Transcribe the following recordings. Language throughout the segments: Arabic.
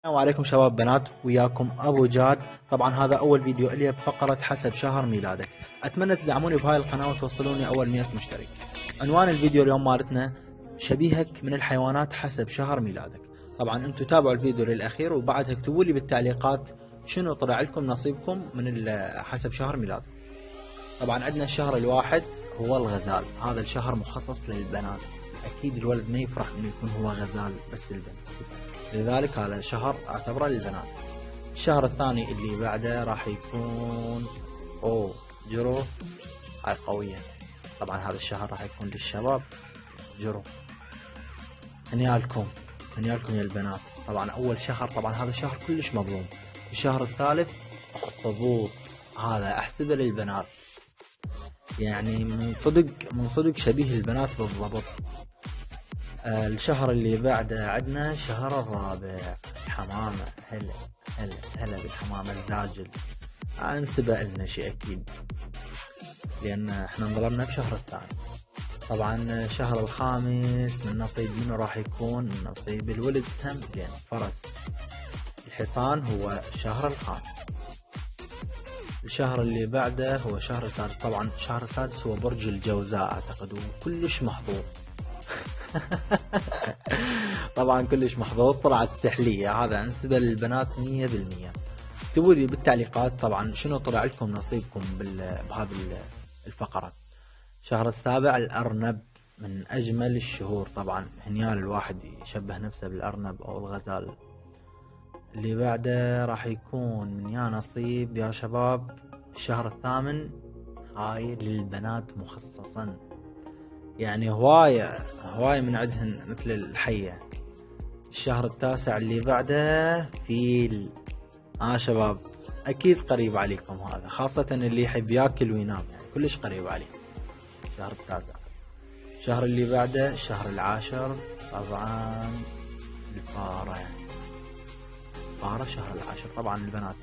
السلام عليكم شباب بنات، وياكم ابو جاد. طبعا هذا اول فيديو الي بفقرة حسب شهر ميلادك. اتمنى تدعموني بهاي القناة وتوصلوني اول 100 مشترك. عنوان الفيديو اليوم مالتنا شبيهك من الحيوانات حسب شهر ميلادك. طبعا انتم تابعوا الفيديو للاخير وبعدها اكتبوا لي بالتعليقات شنو طلع لكم نصيبكم من حسب شهر ميلادك. طبعا عندنا الشهر الواحد هو الغزال، هذا الشهر مخصص للبنات. اكيد الولد ما يفرح انه يكون هو غزال بس البنت، لذلك هذا الشهر اعتبره للبنات. الشهر الثاني اللي بعده راح يكون جرو، هاي قوية. طبعا هذا الشهر راح يكون للشباب جرو. هنيالكم يا البنات. طبعا اول شهر، طبعا هذا الشهر كلش مظلوم. الشهر الثالث اخطبوط، هذا احسبه للبنات، يعني من صدق شبيه البنات بالضبط. الشهر اللي بعده عندنا شهر الرابع الحمامة. هلا بالحمامة الزاجل، انسبه لنا شيء اكيد لان احنا انظلمنا بشهر الثاني. طبعا الشهر الخامس من نصيب منه راح يكون من نصيب الولد هم لان فرس الحصان هو الشهر الخامس. الشهر اللي بعده هو شهر السادس. طبعا الشهر السادس هو برج الجوزاء اعتقد، وكلش محظوظ. طبعا كلش محظوظ، طلعت سحلية، هذا انسبه للبنات 100%. اكتبوا لي بالتعليقات طبعا شنو طلع لكم نصيبكم بهذه الفقرة. شهر السابع الأرنب، من أجمل الشهور. طبعا هنيال الواحد يشبه نفسه بالأرنب أو الغزال. اللي بعده راح يكون من يا نصيب يا شباب الشهر الثامن، هاي للبنات مخصصا، يعني هواية من عندهن مثل الحية. الشهر التاسع اللي بعده فيل. شباب اكيد قريب عليكم هذا، خاصة اللي يحب ياكل وينام، يعني كلش قريب عليكم. الشهر التاسع. الشهر اللي بعده الشهر العاشر، طبعا الفارة. شهر العاشر طبعا البنات.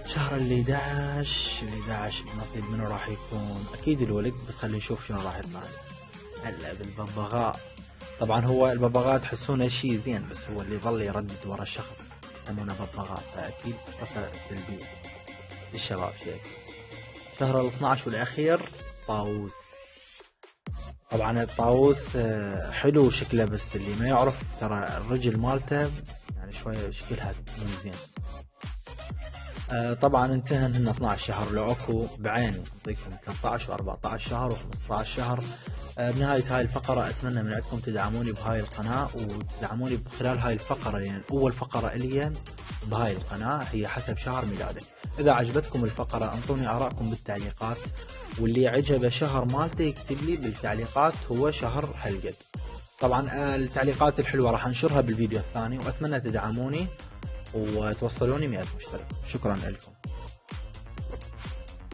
شهر ال 11 نصيب منه راح يكون اكيد الولد، بس خلي نشوف شنو راح يطلع. هلا بالببغاء. طبعا هو الببغاء تحسونه شيء زين، بس هو اللي يظل يردد ورا الشخص يسمونه ببغاء، فاكيد صفة سلبية للشباب شيء. شهر ال 12 والاخير طاووس. طبعا الطاووس حلو شكله، بس اللي ما يعرف ترى الرجل مالته يعني شوية شكلها مو زين. طبعا انتهى هن 12 شهر، لو اكو بعين نعطيكم 13 و14 شهر و15 شهر. بنهاية هاي الفقرة اتمنى من عندكم تدعموني بهاي القناة وتدعموني خلال هاي الفقرة، لان اول فقرة الي بهاي القناة هي حسب شهر ميلادك. اذا عجبتكم الفقرة انطوني ارائكم بالتعليقات، واللي عجبه شهر مالته يكتب لي بالتعليقات هو شهر هالقد. طبعا التعليقات الحلوة راح انشرها بالفيديو الثاني، واتمنى تدعموني وتوصلوني 100 مشترك. شكرا لكم.